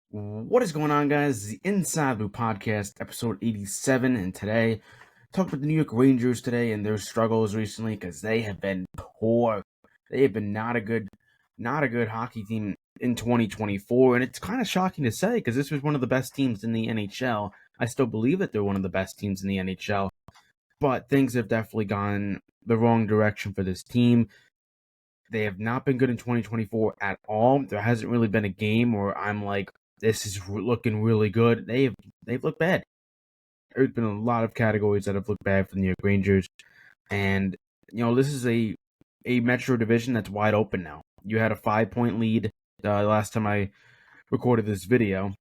What is going on, guys? This is the Inside Loop Podcast, episode 87, and today, talk about the New York Rangers today and their struggles recently because they have been poor. They have been not a good hockey team in 2024, and it's kind of shocking to say because this was one of the best teams in the NHL. I still believe that they're one of the best teams in the NHL, but things have definitely gone the wrong direction for this team. They have not been good in 2024 at all. There hasn't really been a game where I'm like, this is looking really good. They've looked bad. There's been a lot of categories that have looked bad for the New York Rangers, and this is a Metro division that's wide open now. You had a 5-point lead last time I recorded this video.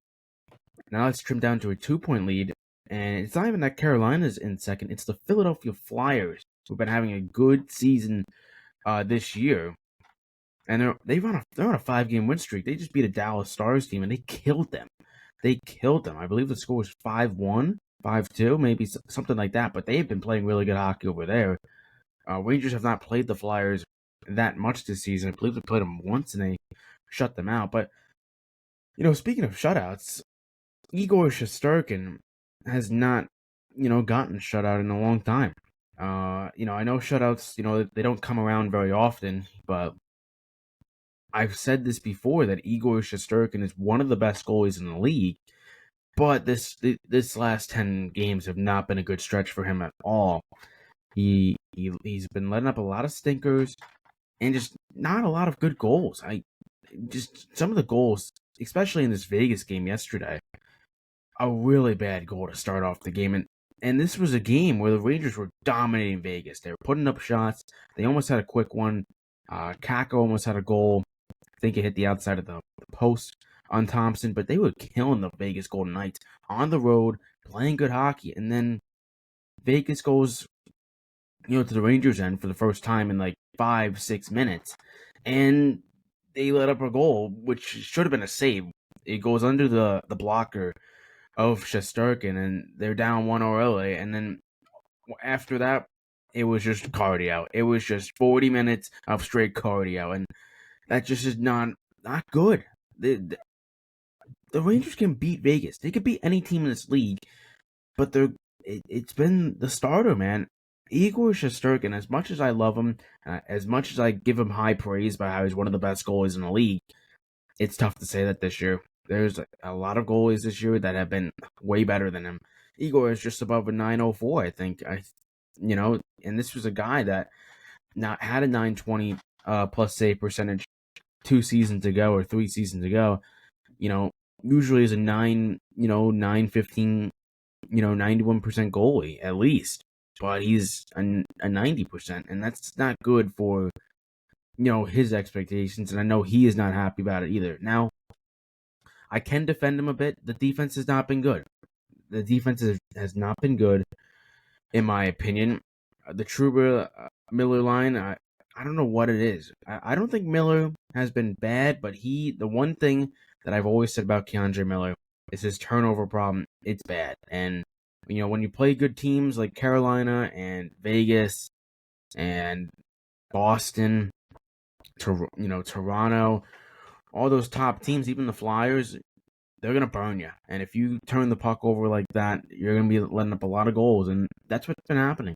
Now it's trimmed down to a 2-point lead, and it's not even that Carolina's in second. It's the Philadelphia Flyers who've been having a good season this year. And they're on a 5-game win streak. They just beat a Dallas Stars team, and they killed them. I believe the score was 5-1, 5-2, maybe something like that. But they've been playing really good hockey over there. Rangers have not played the Flyers that much this season. I believe they played them once, and they shut them out. But, speaking of shutouts, Igor Shesterkin has not, gotten shut out in a long time. I know shutouts, they don't come around very often, but I've said this before that Igor Shesterkin is one of the best goalies in the league, but this last 10 games have not been a good stretch for him at all. He's been letting up a lot of stinkers and just not a lot of good goals. Just some of the goals, especially in this Vegas game yesterday, a really bad goal to start off the game, and this was a game where the Rangers were dominating Vegas. They were putting up shots. They almost had a quick one. Kako almost had a goal. I think it hit the outside of the post on Thompson, but they were killing the Vegas Golden Knights on the road, playing good hockey. And then Vegas goes, to the Rangers' end for the first time in like 5-6 minutes. And they let up a goal, which should have been a save. It goes under the blocker of Shesterkin, and they're down 1-0 early. And then after that, it was just cardio. It was just 40 minutes of straight cardio. And that just is not good. The Rangers can beat Vegas. They could beat any team in this league, but it's been the starter, man. Igor Shesterkin, as much as I love him, as much as I give him high praise by how he's one of the best goalies in the league, it's tough to say that this year. There's a lot of goalies this year that have been way better than him. Igor is just above a 904, I think. And this was a guy that not had a 920 plus save percentage 2 seasons ago or 3 seasons ago. Usually is a 915, 91% goalie at least, but he's a 90%, and that's not good for, his expectations, and I know he is not happy about it either. Now, I can defend him a bit. The defense has not been good. The defense has not been good, in my opinion. The Trouba Miller line, I don't know what it is. I don't think Miller has been bad, but the one thing that I've always said about Keandre Miller is his turnover problem. It's bad. And, when you play good teams like Carolina and Vegas and Boston, Toronto, all those top teams, even the Flyers, they're going to burn you. And if you turn the puck over like that, you're going to be letting up a lot of goals. And that's what's been happening.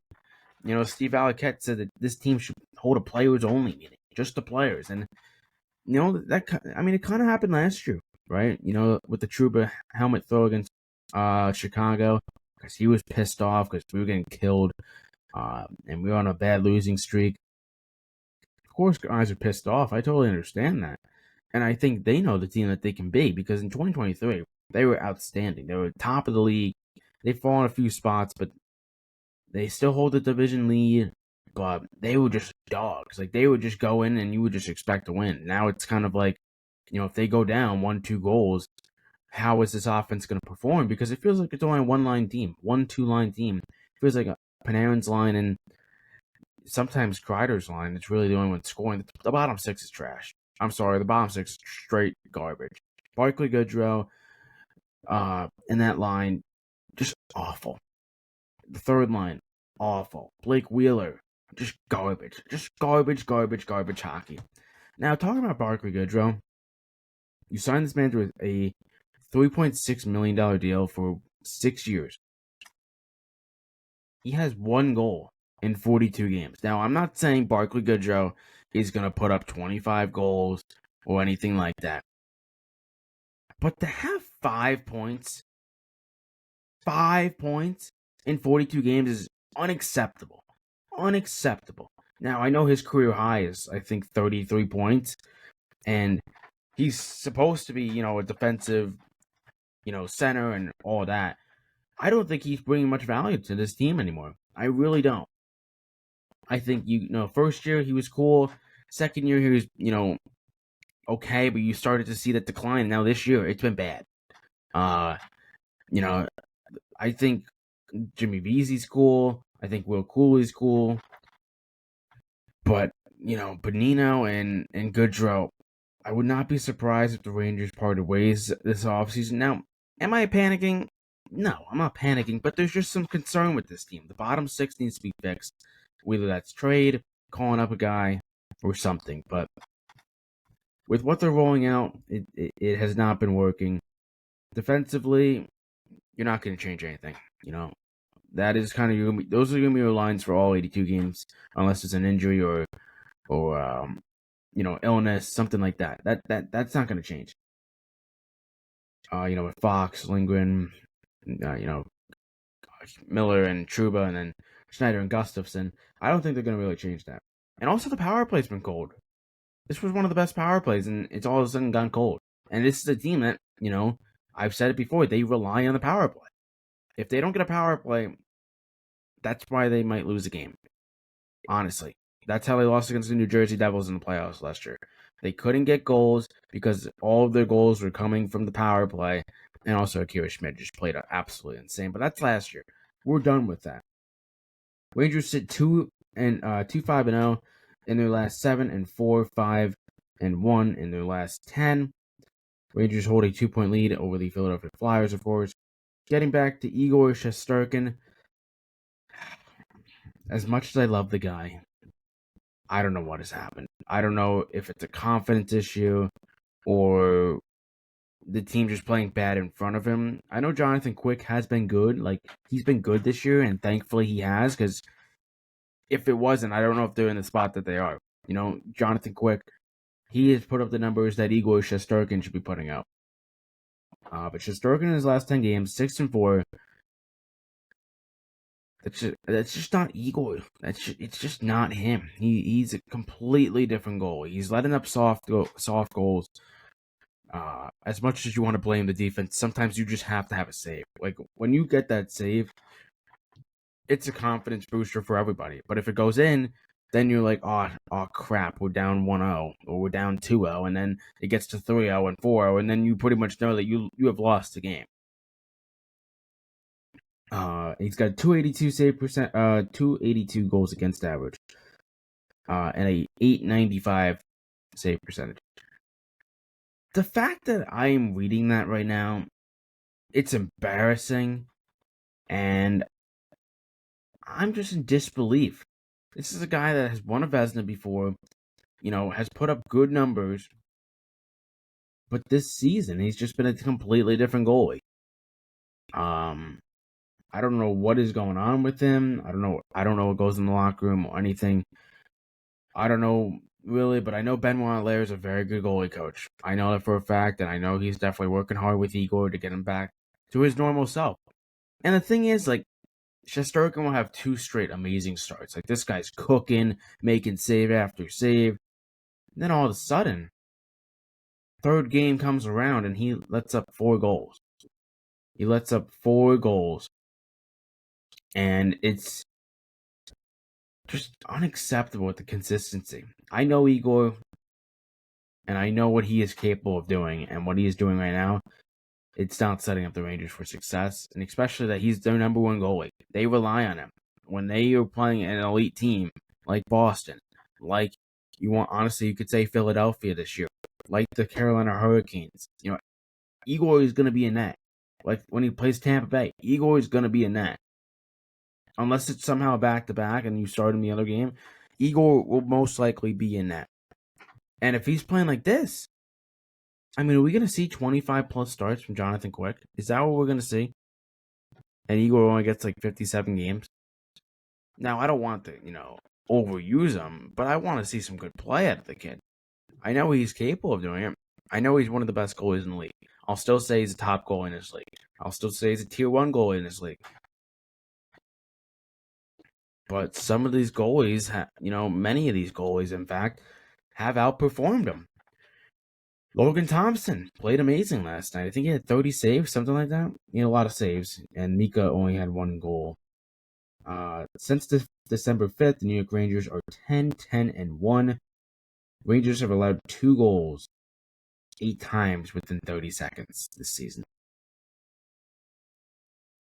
Steve Alliquette said that this team should hold a players-only meeting, just the players. And, it kind of happened last year, right? With the Trouba helmet throw against Chicago, because he was pissed off because we were getting killed, and we were on a bad losing streak. Of course, guys are pissed off. I totally understand that. And I think they know the team that they can be, because in 2023, they were outstanding. They were top of the league. They've fallen a few spots, but they still hold the division lead, but they were just dogs. Like, they would just go in and you would just expect to win. Now it's kind of like, if they go down 1-2 goals, how is this offense going to perform? Because it feels like it's only a one-line team, 1-2 line team. It feels like a Panarin's line and sometimes Kreider's line. It's really the only one scoring. The bottom six is trash. I'm sorry, the bottom six is straight garbage. Barkley, Goodrow, in that line, just awful. The third line, awful. Blake Wheeler, just garbage. Just garbage hockey. Now, talking about Barkley Goodrow, you signed this man to a $3.6 million deal for 6 years. He has 1 goal in 42 games. Now, I'm not saying Barclay Goodrow is going to put up 25 goals or anything like that. But to have 5 points, 5 points in 42 games is unacceptable. Unacceptable. Now, I know his career high is, I think, 33 points. And he's supposed to be, a defensive, center and all that. I don't think he's bringing much value to this team anymore. I really don't. I think, first year he was cool. Second year he was, okay, but you started to see that decline. Now this year it's been bad. You know, I think Jimmy Vesey's cool. I think Will Cooley's cool. But, Bonino and Goodrow, I would not be surprised if the Rangers parted ways this offseason. Now, am I panicking? No, I'm not panicking, but there's just some concern with this team. The bottom six needs to be fixed, whether that's trade, calling up a guy, or something. But with what they're rolling out, it has not been working. Defensively, you're not going to change anything. That is kind of those are going to be your lines for all 82 games, unless it's an injury or illness, something like that. That's not going to change. With Fox, Lindgren, Miller and Trouba, and then Schneider and Gustafsson, I don't think they're going to really change that. And also, the power play's been cold. This was one of the best power plays, and it's all of a sudden gone cold. And this is a team that, I've said it before, they rely on the power play. If they don't get a power play, that's why they might lose a game. Honestly. That's how they lost against the New Jersey Devils in the playoffs last year. They couldn't get goals because all of their goals were coming from the power play. And also Akira Schmid just played absolutely insane. But that's last year. We're done with that. Rangers sit 2-5-0 in their last 7 and 4-5-1 in their last 10. Rangers hold a 2-point lead over the Philadelphia Flyers, of course. Getting back to Igor Shesterkin. As much as I love the guy, I don't know what has happened. I don't know if it's a confidence issue or the team just playing bad in front of him. I know Jonathan Quick has been good. Like, he's been good this year, and thankfully he has, because if it wasn't, I don't know if they're in the spot that they are. Jonathan Quick, he has put up the numbers that Igor Shesterkin should be putting up. But Shesterkin in his last 10 games, 6-4. That's just not Igor. It's just not him. He's a completely different goalie. He's letting up soft goals. As much as you want to blame the defense, sometimes you just have to have a save. Like, when you get that save, it's a confidence booster for everybody. But if it goes in, then you're like, oh crap, we're down 1-0 or we're down 2-0, and then it gets to 3-0 and 4-0, and then you pretty much know that you have lost the game. He's got 282 save percent, 282 goals against average, and a 895 save percentage. The fact that I am reading that right now, it's embarrassing, and I'm just in disbelief. This is a guy that has won a Vezina before, has put up good numbers, but this season he's just been a completely different goalie. I don't know what is going on with him. I don't know what goes in the locker room or anything. I don't know really, but I know Benoit Allaire is a very good goalie coach. I know that for a fact, and I know he's definitely working hard with Igor to get him back to his normal self. And the thing is, like, Shesterkin will have 2 straight amazing starts. Like, this guy's cooking, making save after save. And then all of a sudden, third game comes around and he lets up 4 goals. He lets up 4 goals. And it's just unacceptable with the consistency. I know Igor, and I know what he is capable of doing, and what he is doing right now, it's not setting up the Rangers for success, and especially that he's their number 1 goalie. They rely on him. When they are playing an elite team, like Boston, like, honestly, you could say Philadelphia this year, like the Carolina Hurricanes, Igor is going to be in that. Like, when he plays Tampa Bay, Igor is going to be in that. Unless it's somehow back-to-back and you start in the other game, Igor will most likely be in that. And if he's playing like this, I mean, are we going to see 25 plus starts from Jonathan Quick? Is that what we're going to see? And Igor only gets like 57 games. Now, I don't want to, overuse him, but I want to see some good play out of the kid. I know he's capable of doing it. I know he's one of the best goalies in the league. I'll still say he's a top goalie in this league. I'll still say he's a tier 1 goalie in this league. But some of these goalies, many of these goalies, in fact, have outperformed him. Logan Thompson played amazing last night. I think he had 30 saves, something like that. He had a lot of saves, and Mika only had 1 goal. Since December 5th, the New York Rangers are 10-10-1. Rangers have allowed 2 goals 8 times within 30 seconds this season.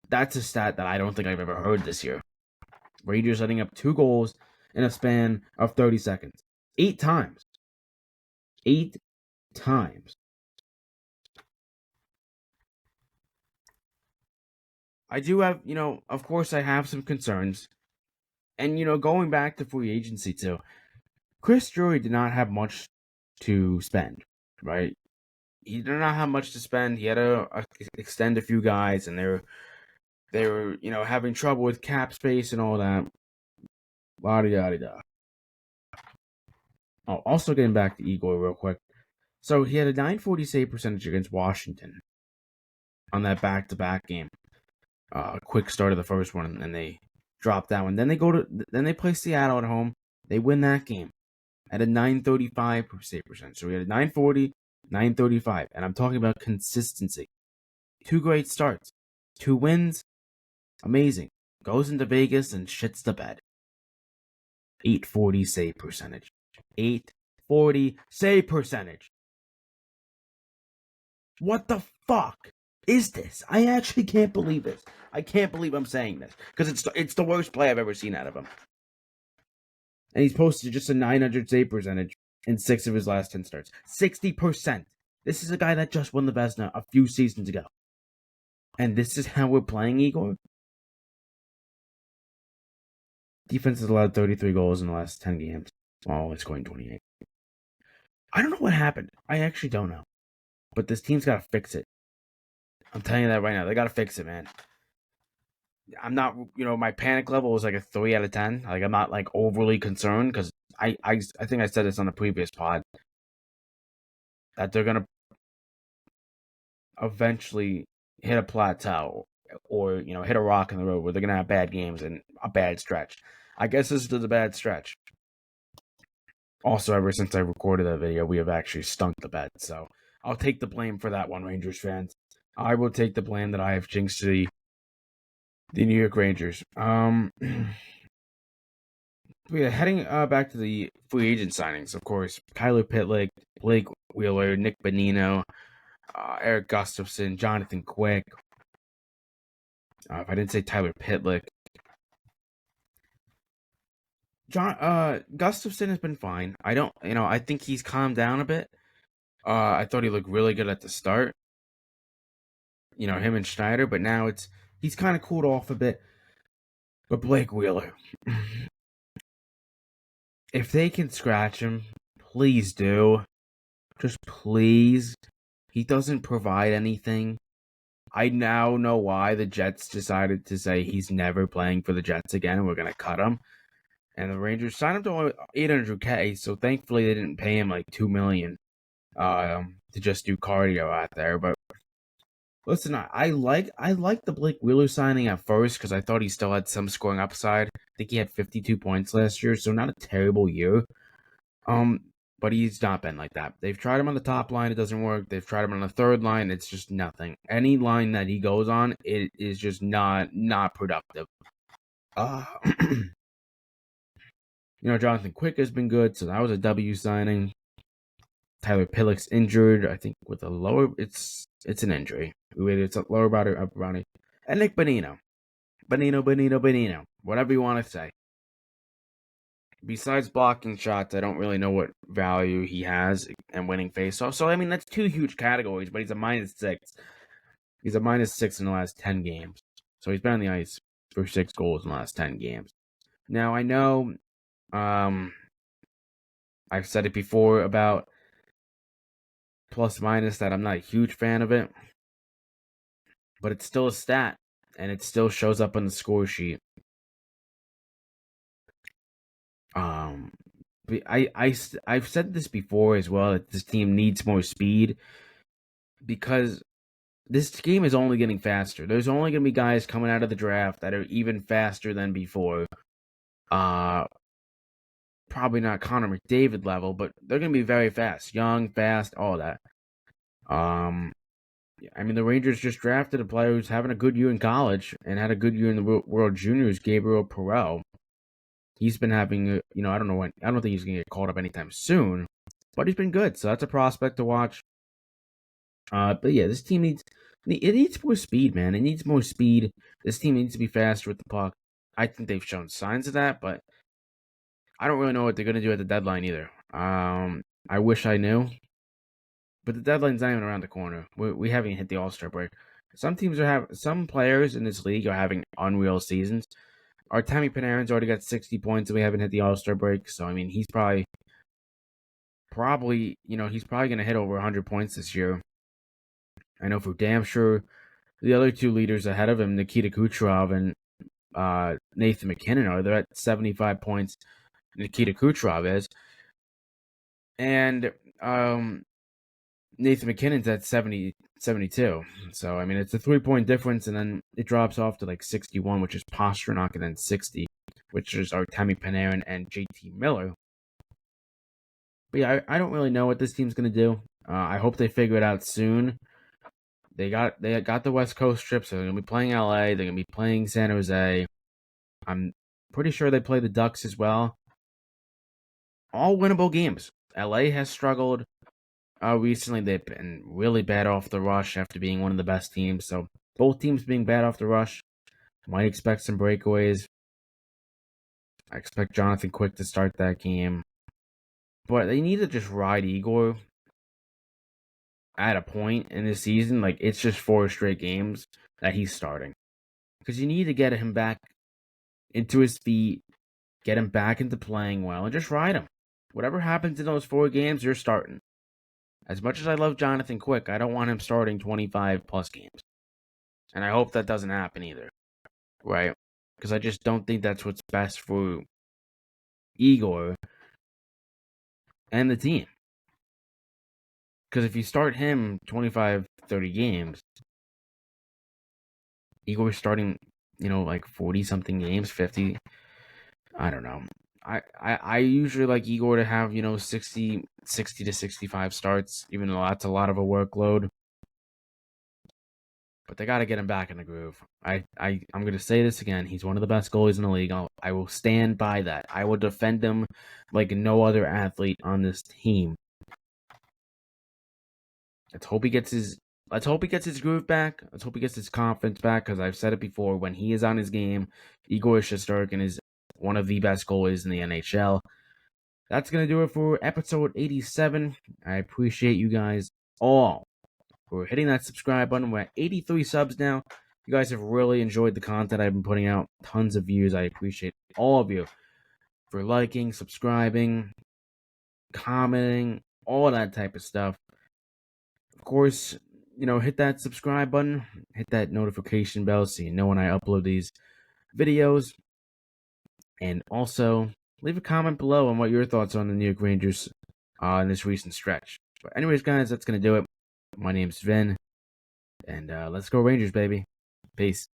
That's a stat that I don't think I've ever heard this year. Rangers letting up 2 goals in a span of 30 seconds. 8 times. 8 times. I do have, of course I have some concerns. And, going back to free agency too, Chris Drury did not have much to spend, right? He did not have much to spend. He had to extend a few guys, and they were, having trouble with cap space and all that. La-di-da-di-da. Oh, also getting back to Igor real quick. So he had a .940 save percentage against Washington on that back-to-back game. Quick start of the first one, and they dropped that one. Then they play Seattle at home. They win that game at a .935 save percentage. So we had a .940, .935, and I'm talking about consistency. 2 great starts, 2 wins, amazing. Goes into Vegas and shits the bed. .840 save percentage. .840 save percentage. What the fuck is this? I actually can't believe this. I can't believe I'm saying this because it's the worst play I've ever seen out of him. And he's posted just a .900 save percentage in 6 of his last 10 starts. 60%. This is a guy that just won the Vezina a few seasons ago. And this is how we're playing Igor? Defense has allowed 33 goals in the last 10 games, while only scoring 28. I don't know what happened. I actually don't know. But this team's got to fix it. I'm telling you that right now. They got to fix it, man. I'm not, my panic level was like a 3 out of 10. Like, I'm not, like, overly concerned because I think I said this on the previous pod that they're going to eventually hit a plateau or, hit a rock in the road where they're going to have bad games and a bad stretch. I guess this is a bad stretch. Also, ever since I recorded that video, we have actually stunk the bed. So I'll take the blame for that one, Rangers fans. I will take the blame that I have jinxed the New York Rangers. Yeah, heading back to the free agent signings, of course. Tyler Pitlick, Blake Wheeler, Nick Bonino, Eric Gustafson, Jonathan Quick. If I didn't say Tyler Pitlick. Gustafson has been fine. I think he's calmed down a bit. I thought he looked really good at the start. Him and Schneider, but now he's kind of cooled off a bit. But Blake Wheeler, if they can scratch him, please do. Just please. He doesn't provide anything. I now know why the Jets decided to say he's never playing for the Jets again and we're going to cut him. And the Rangers signed him to $800K, so thankfully they didn't pay him like $2 million to just do cardio out there. But listen, I like the Blake Wheeler signing at first because I thought he still had some scoring upside. I think he had 52 points last year, so not a terrible year. But he's not been like that. They've tried him on the top line, it doesn't work. They've tried him on the third line, it's just nothing. Any line that he goes on, it is just not productive. Jonathan Quick has been good, so that was a W signing. Tyler Pitlick's injured, I think with a lower, it's an injury. It's a lower body, upper body. And Nick Bonino. Bonino. Whatever you want to say. Besides blocking shots, I don't really know what value he has and winning faceoffs. So, I mean, that's 2 huge categories, but he's a -6. He's a -6 in the last 10 games. So he's been on the ice for 6 goals in the last 10 games. Now, I know I've said it before about plus minus that I'm not a huge fan of it, but it's still a stat, and it still shows up on the score sheet. Um, I've said this before as well, that this team needs more speed because this game is only getting faster. There's only going to be guys coming out of the draft that are even faster than before. Probably not Connor McDavid level, but they're going to be very fast, young, fast, all that. I mean, the Rangers just drafted a player who's having a good year in college and had a good year in the World Juniors, Gabriel Perel. He's been having, I don't know when. I don't think he's going to get called up anytime soon, but he's been good. So that's a prospect to watch. But yeah, this team needs more speed, man. It needs more speed. This team needs to be faster with the puck. I think they've shown signs of that, but I don't really know what they're going to do at the deadline either. I wish I knew, but the deadline's not even around the corner. We haven't hit the All-Star break. Some players in this league are having unreal seasons. Our Artemi Panarin's already got 60 points, and we haven't hit the All-Star break. So I mean, he's probably going to hit over 100 points this year. I know for damn sure the other two leaders ahead of him, Nikita Kucherov and Nathan MacKinnon, they're at 75 points. Nikita Kucherov is, and Nathan MacKinnon's at 72. So I mean, it's a 3-point difference, and then it drops off to like 61, which is Pastrnak, and then 60, which is Artemi Panarin and JT Miller. But yeah, I don't really know what this team's gonna do. I hope they figure it out soon. They got the West Coast trip, so they're gonna be playing LA. They're gonna be playing San Jose. I'm pretty sure they play the Ducks as well. All winnable games. LA has struggled. Recently they've been really bad off the rush after being one of the best teams. So both teams being bad off the rush. Might expect some breakaways. I expect Jonathan Quick to start that game. But they need to just ride Igor at a point in this season. Like, it's just 4 straight games that he's starting. Because you need to get him back into his feet, get him back into playing well, and just ride him. Whatever happens in those 4 games, you're starting. As much as I love Jonathan Quick, I don't want him starting 25-plus games. And I hope that doesn't happen either. Right? Because I just don't think that's what's best for Igor and the team. Because if you start him 25, 30 games, Igor's starting, like 40-something games, 50. I don't know. I usually like Igor to have, 60 to 65 starts, even though that's a lot of a workload. But they got to get him back in the groove. I'm going to say this again. He's one of the best goalies in the league. I will stand by that. I will defend him like no other athlete on this team. Let's hope he gets his groove back. Let's hope he gets his confidence back, because I've said it before. When he is on his game, Igor Shesterkin is one of the best goalies in the NHL. That's going to do it for episode 87. I appreciate you guys all for hitting that subscribe button. We're at 83 subs now. You guys have really enjoyed the content I've been putting out. Tons of views. I appreciate all of you for liking, subscribing, commenting, all that type of stuff. Of course, hit that subscribe button, hit that notification bell so you know when I upload these videos. And also, leave a comment below on what your thoughts on the New York Rangers in this recent stretch. But anyways, guys, that's going to do it. My name's Vin, and let's go Rangers, baby. Peace.